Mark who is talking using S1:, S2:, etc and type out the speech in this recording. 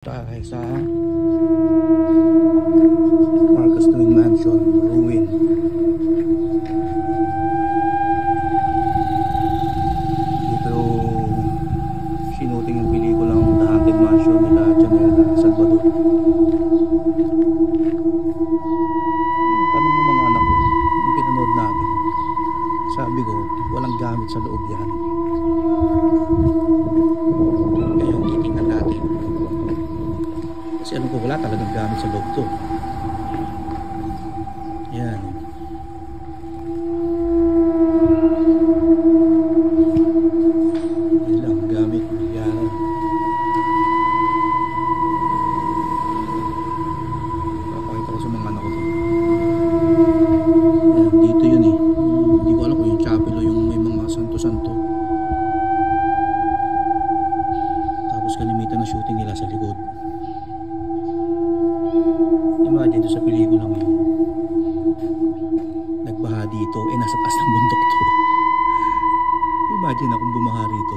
S1: Tayo sa Marcus Twin Mansion ruin. Dito sinuting yung pelikulang The Haunted Mansion nila Janela Salvador. Tanong ng mga anak ko nung pinanood natin, sabi ko walang gamit sa loob yan. Ngayon titingnan natin. Kasi alam ko wala talagang gamit sa loob to. Yan. Yan lang, gamit. Yan. Papakita ko sa mga anak ko to. Yan, dito yun eh. Hindi ko alam kung yung chapel o yung may mga santo-santo. Tapos kalimitan na shooting nila sa likod. Imagine doon sa pelikulang yun, nagbaha dito, nasa taas ng bundok to. Imagine akong bumaha rito,